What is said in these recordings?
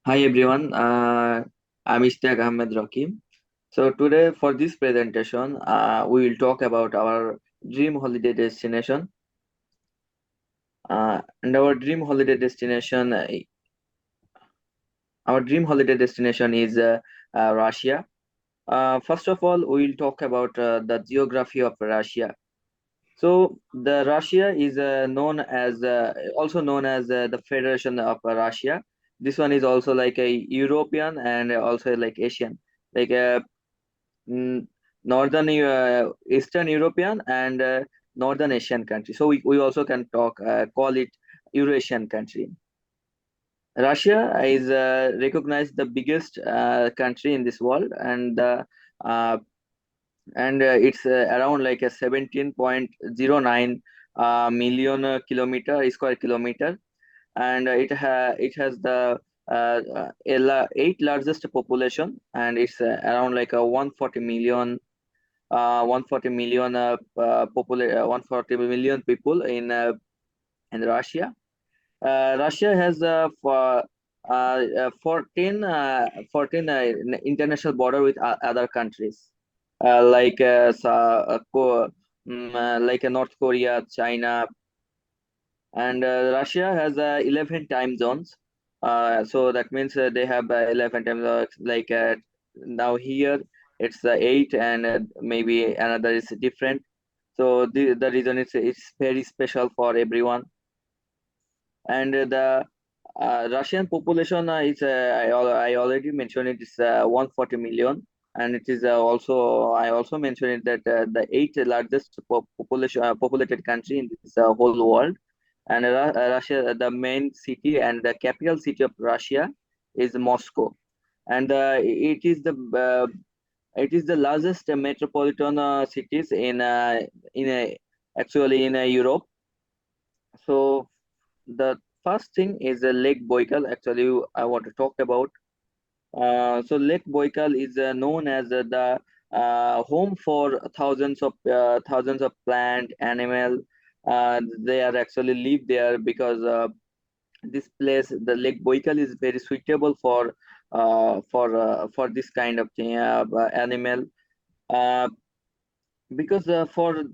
Hi everyone, I'm Ishtaq Ahmed Rakib. So today for this presentation, we will talk about our dream holiday destination. And our dream holiday destination is Russia. First of all, we will talk about the geography of Russia. So the Russia is also known as the Federation of Russia. This one is also like a European and also like Asian. Like mm, northern Eastern European and Northern Asian country. So we also can call it Eurasian country. Russia is recognized the biggest country in this world, uh, it's around like a 17.09 million square kilometer, and it has the eighth largest population, and it's around like a 140 million 140 million people in Russia. Russia has 14 international border with other countries like North Korea, China, and Russia has 11 time zones. So that means they have 11 time zones. Now here it's 8, and maybe another is different. So the reason is it's very special for everyone. And the Russian population I already mentioned it is 140 million, and it is also I also mentioned it that the eighth largest populated country in this whole world. And Russia, the main city and the capital city of Russia is Moscow, and it is the largest metropolitan cities in actually in Europe. So the first thing is Lake Baikal. Actually, I want to talk about. So Lake Baikal is known as the home for thousands of plant animal. They are actually live there because this place, the Lake Baikal, is very suitable for this kind of thing, animal. Uh, because for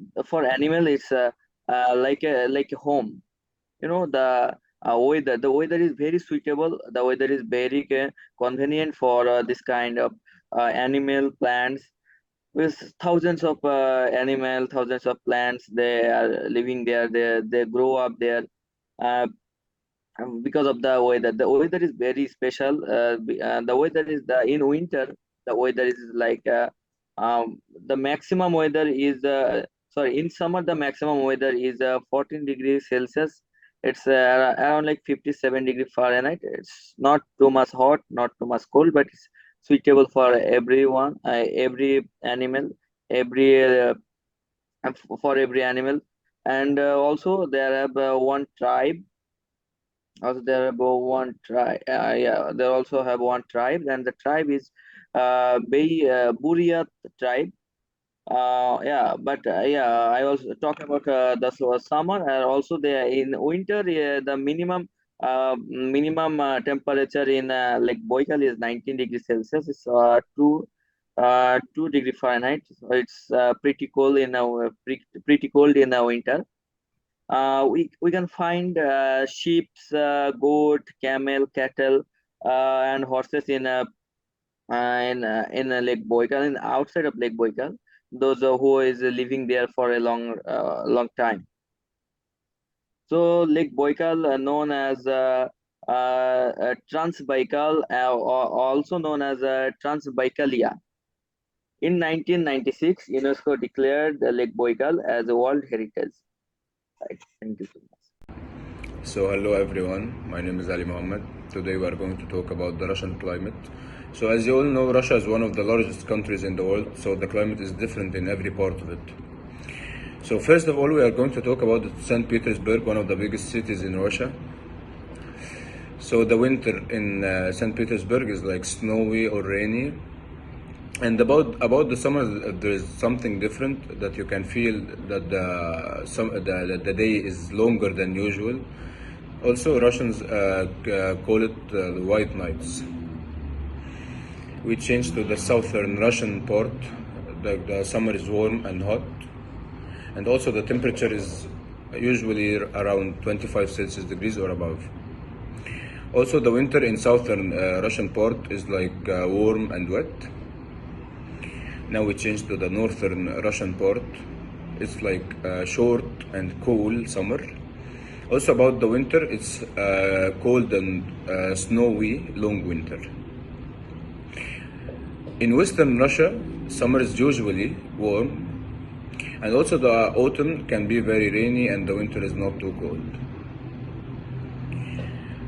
animal, it's like a home. The weather is very suitable. The weather is very convenient for this kind of animal plants, with thousands of thousands of plants. They are living there. They grow up there. uh, because of the weather is very special. The weather is in winter, the weather is like the maximum weather is sorry, in summer the maximum weather is 14 degrees Celsius. It's around like 57 Fahrenheit. It's not too much hot, not too much cold, but it's suitable for everyone, every animal, every for every animal. And also there have one tribe. Also, there are about one tribe. Yeah, they also have one tribe, and the tribe is Buryat tribe. I also talk about summer, and also there in winter. The minimum temperature in Lake Baikal is 19 degrees Celsius. It's 2 degree Fahrenheit. So it's pretty cold in the winter. We can find sheep, goat, camel, cattle, and horses in Lake Baikal, and outside of Lake Baikal, those who is living there for a long time. So Lake Baikal, known as Trans Baikal, or also known as Trans Baikalia. In 1996, UNESCO declared Lake Baikal as a World Heritage Site. Thank you so much. So hello everyone, my name is Ali Mohammed. Today we are going to talk about the Russian climate. So as you all know, Russia is one of the largest countries in the world, so the climate is different in every part of it. So first of all, we are going to talk about St. Petersburg, one of the biggest cities in Russia. So the winter in St. Petersburg is like snowy or rainy. And about the summer, there is something different that you can feel that the day is longer than usual. Also, Russians call it the White Nights. We change to the southern Russian port. The summer is warm and hot, and also the temperature is usually around 25 Celsius degrees or above. Also, the winter in southern Russian port is like warm and wet. Now we change to the northern Russian port. It's like short and cool summer. Also about the winter, it's cold and snowy long winter. In western Russia, summer is usually warm, and also the autumn can be very rainy and the winter is not too cold.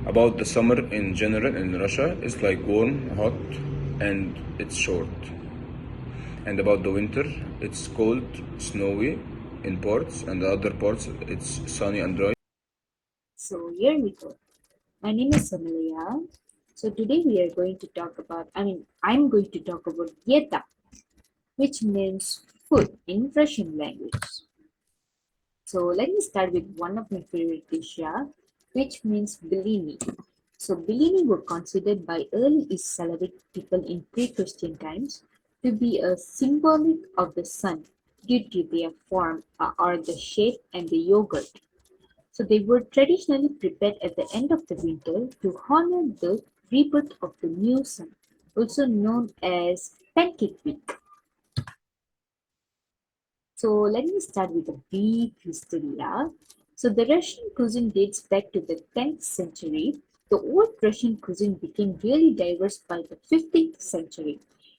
About the summer in general in Russia, it's like warm, hot, and it's short. And about the winter, it's cold, snowy in parts, and the other parts it's sunny and dry. So here we go. My name is Somalia. So today we are going to talk about, I'm going to talk about Yeta, which means food in Russian language. So let me start with one of my favorite dishes, which means Bellini. So Bellini were considered by early East Slavic people in pre-Christian times to be a symbolic of the sun due to their form or the shape and the yogurt. So they were traditionally prepared at the end of the winter to honor the rebirth of the new sun, also known as Pancake Week. So let me start with a brief history. So the Russian cuisine dates back to the 10th century. The old Russian cuisine became really diverse by the 15th century.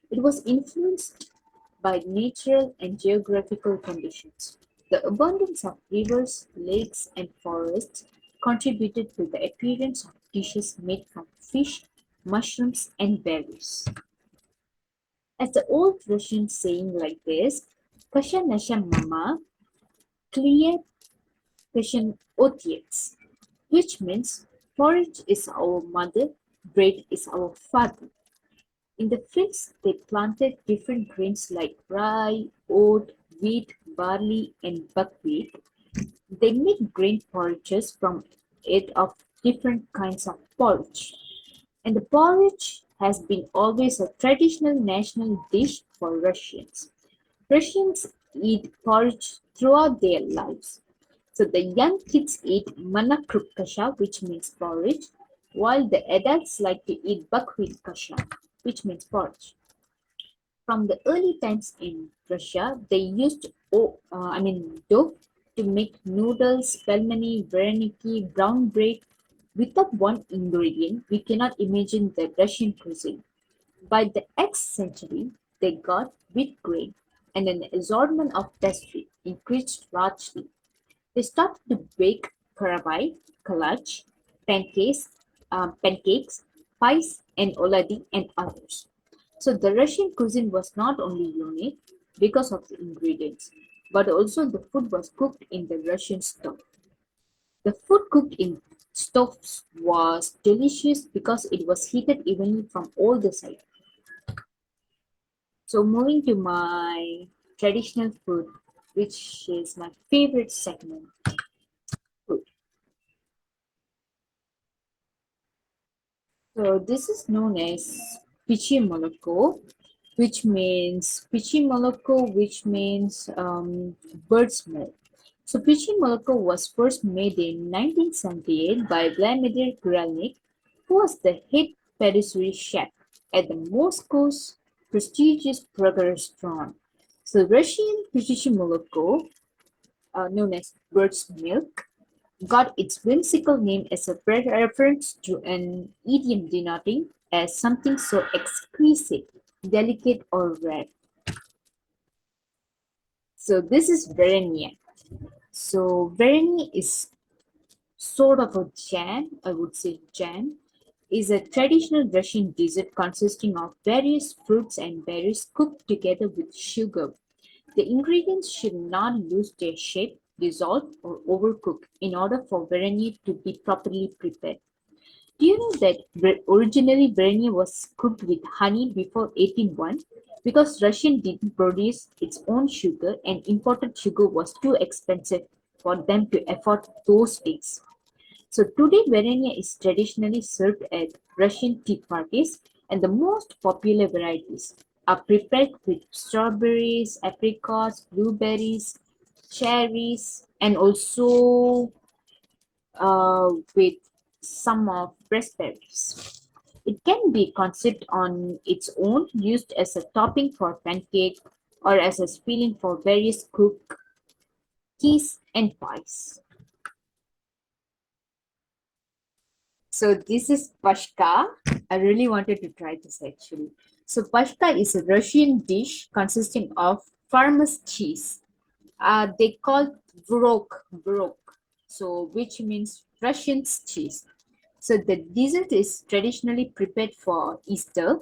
It was influenced by natural and geographical conditions. The abundance of rivers, lakes, and forests contributed to the appearance of dishes made from fish, mushrooms, and berries. As the old Russian saying like this, Kasha nasha mama, clear Kashan otiets, which means porridge is our mother, bread is our father. In the fields, they planted different grains like rye, oat, wheat, barley, and buckwheat. They make grain porridges from it of different kinds of porridge. And the porridge has been always a traditional national dish for Russians. Russians eat porridge throughout their lives. So the young kids eat manakruk kasha, which means porridge, while the adults like to eat buckwheat kasha, which means porridge. From the early times in Russia, they used dough to make noodles, pelmeni, vareniki, brown bread. Without one ingredient, we cannot imagine the Russian cuisine. By the X century, they got wheat grain, and an assortment of pastry increased largely. They started to bake karabai, kalach, pancakes, pies, and oladi, and others. So the Russian cuisine was not only unique because of the ingredients, but also the food was cooked in the Russian stove. The food cooked in stoves was delicious because it was heated evenly from all the sides. So moving to my traditional food, which is my favorite segment, food. So this is known as pichi moloko, which means bird's milk. So pichi moloko was first made in 1978 by Vladimir Gralnik, who was the head patisserie chef at the Moscow's prestigious Praga restaurant. So Russian pichi moloko, known as bird's milk, got its whimsical name as a reference to an idiom denoting as something so exquisite, delicate, or rare. So this is Verenia. So Verenia is sort of a jam, I would say jam, is a traditional Russian dessert consisting of various fruits and berries cooked together with sugar. The ingredients should not lose their shape, dissolve, or overcook in order for verenier to be properly prepared. Do you know that originally verenier was cooked with honey before 1801? Because Russia didn't produce its own sugar and imported sugar was too expensive for them to afford those days. So today Verenia is traditionally served at Russian tea parties, and the most popular varieties are prepared with strawberries, apricots, blueberries, cherries, and also with some of raspberries. It can be consumed on its own, used as a topping for pancake or as a filling for various cookies and pies. So this is pashka. I really wanted to try this actually. So pashka is a Russian dish consisting of farmer's cheese. They call tvorog, so which means Russian's cheese. So the dessert is traditionally prepared for Easter.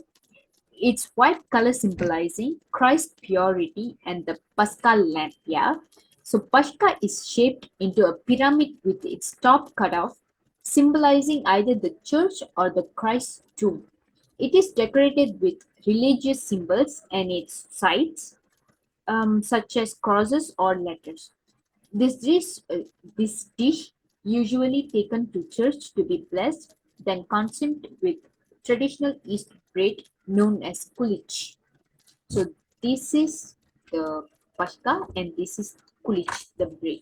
Its white color symbolizing Christ's purity and the Paschal lamb. Yeah. So Pashka is shaped into a pyramid with its top cut off, symbolizing either the church or the Christ's tomb. It is decorated with religious symbols and its sides, such as crosses or letters. This dish, uh, this dish usually taken to church to be blessed, then consumed with traditional East bread known as kulich. So this is the pashka and this is kulich, the bread.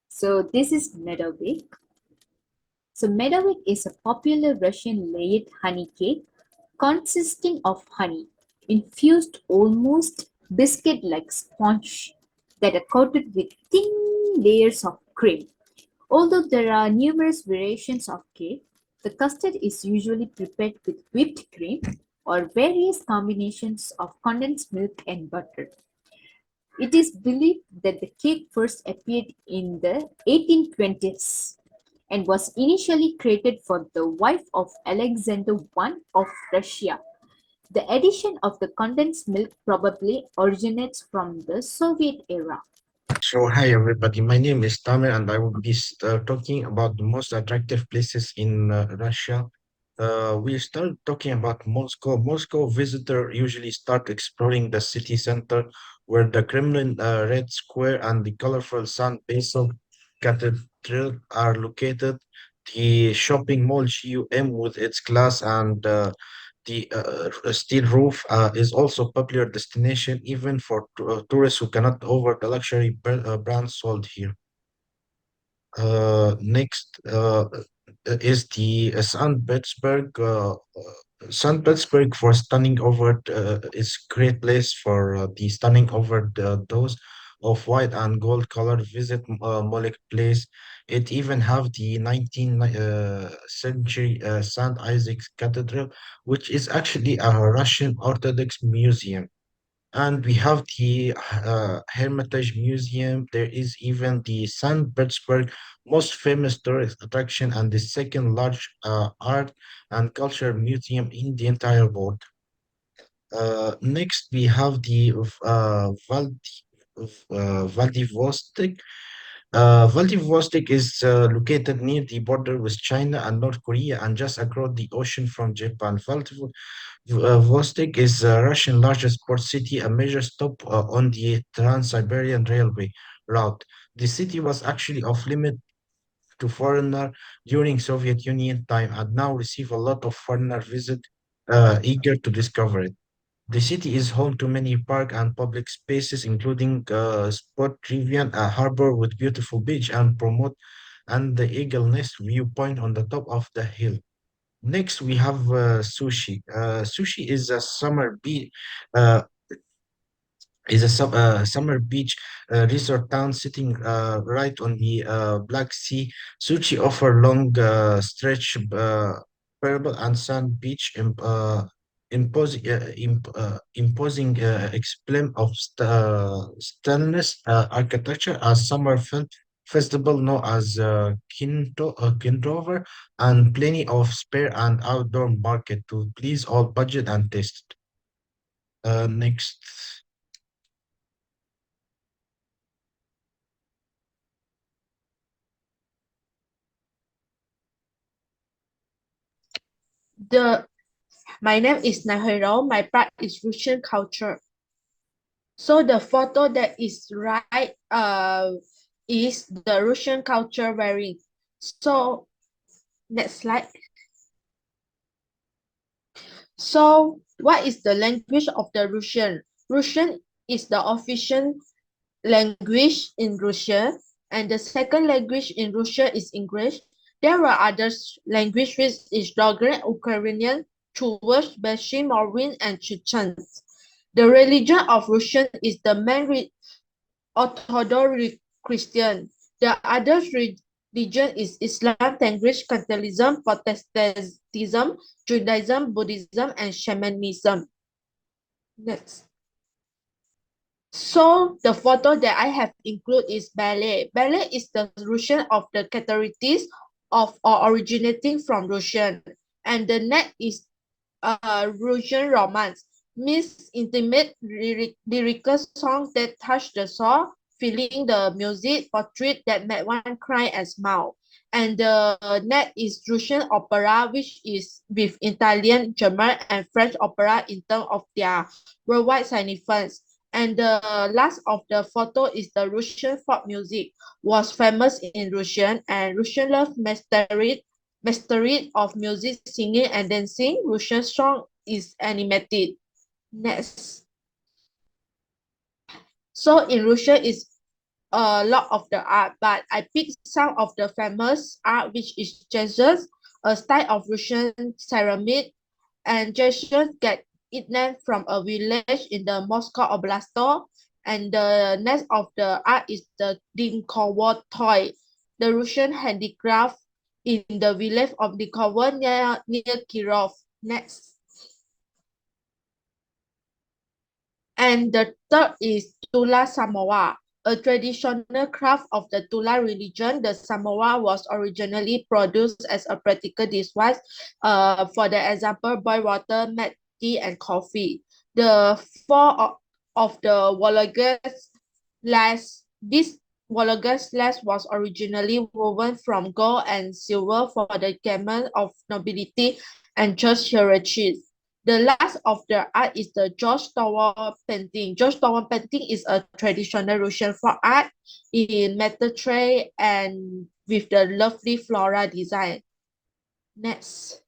So this is medovik. So medovik is a popular Russian layered honey cake consisting of honey infused almost biscuit-like sponge that are coated with thin layers of cream. Although there are numerous variations of cake, the custard is usually prepared with whipped cream or various combinations of condensed milk and butter. It is believed that the cake first appeared in the 1820s and was initially created for the wife of Alexander I of Russia. The addition of the condensed milk probably originates from the Soviet era. So, hi everybody, my name is Tamer and I will be talking about the most attractive places in Russia. We start talking about Moscow. Moscow visitor usually start exploring the city center where the Kremlin Red Square and the colorful St. Basil Cathedral are located. The shopping mall GUM with its glass and the steel roof is also a popular destination even for tourists who cannot afford the luxury brands sold here. Next is the St. Petersburg. St. Petersburg for stunning over is great place for the stunning over those of white and gold color. Visit Moloch Place. It even have the 19th century Saint Isaac's Cathedral, which is actually a Russian Orthodox museum. And we have the Hermitage Museum. There is even the St. Petersburg most famous tourist attraction and the second large art and culture museum in the entire world. Next, we have the Vladivostok. Vladivostok is located near the border with China and North Korea and just across the ocean from Japan. Vostok is Russian largest port city, a major stop on the Trans-Siberian Railway route. The city was actually off limit to foreigner during Soviet Union time and now receive a lot of foreigner visit eager to discover it. The city is home to many park and public spaces, including Sport Rivian, a harbor with beautiful beach, and the Eagle Nest viewpoint on the top of the hill. Next, we have sushi. Sushi uh, is a summer beach resort town sitting right on the Black Sea. Sushi offer long stretch parable and sand beach imposing explain of stainless architecture as summer festival known as Kintover and plenty of spare and outdoor market to please all budget and taste. Next. The My name is Nahiro. My part is Russian culture. So the photo that is right is the Russian culture wearing. So next slide. So what is the language of the Russian? Russian is the official language in Russia, and the second language in Russia is English. There are other languages which is Dogon, Ukrainian, Chuvash, Beshi, Morin, and Chechen. The religion of Russian is the main Orthodox Christian. The other religion is Islam, Tengrish, Catholicism, Protestantism, Judaism, Buddhism, and Shamanism. Next. So the photo that I have included is ballet. Ballet is the Russian of the characteristics of or originating from Russian. And the next is Russian romance, means intimate lyrical song that touch the soul, feeling the music, portrait that make one cry and smile. And the next is Russian opera, which is with Italian, German, and French opera in terms of their worldwide significance. And the last of the photo is the Russian folk music, was famous in Russian, and Russian love mastery of music, singing, and dancing. Russian song is animated. Next. So in Russia is a lot of the art, but I picked some of the famous art, which is Jesus, a style of Russian ceramic, and Jesus get it named from a village in the Moscow Oblast. And the next of the art is the Dinkovo toy, the Russian handicraft in the village of Dinkovo near Kirov. Next. And the third is Tula Samoa, a traditional craft of the Tula religion. The Samoa was originally produced as a practical device, for the example, boil water, make tea, and coffee. The four of the Vologers lace, this Vologers lace was originally woven from gold and silver for the garment of nobility and church hierarchies. The last of the art is the George Tower painting. George Tower painting is a traditional Russian folk art in metal tray and with the lovely floral design. Next.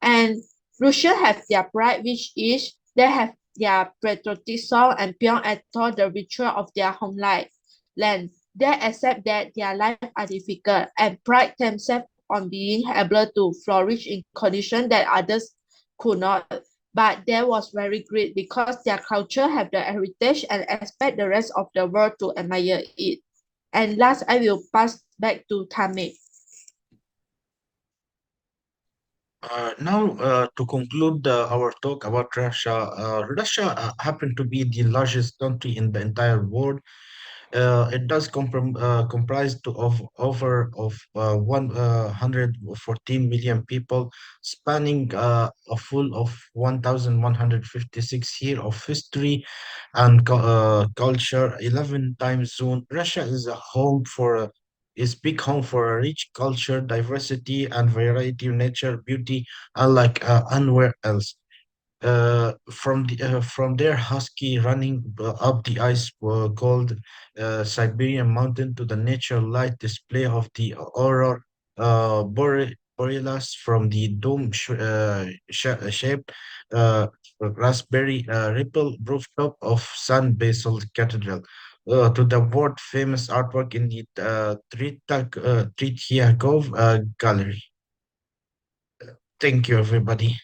And Russia have their pride, which is they have their patriotic song and beyond at all the ritual of their homeland. Land. They accept that their life are difficult and pride themselves on being able to flourish in conditions that others could not. But that was very great because their culture have the heritage and expect the rest of the world to admire it. And last, I will pass back to Tame. Now, to conclude our talk about Russia, Russia happened to be the largest country in the entire world. It does comprise of over of 114 million people, spanning a full of 1,156 years of history and culture, 11 time zone. Russia is a home for is big home for a rich culture, diversity, and variety of nature, beauty, unlike anywhere else. From their husky running up the ice called Siberian mountain to the nature light display of the aurora borealis from the dome shaped raspberry ripple rooftop of San Basil Cathedral. To the world famous artwork in the Tretiakov Gallery. Thank you, everybody.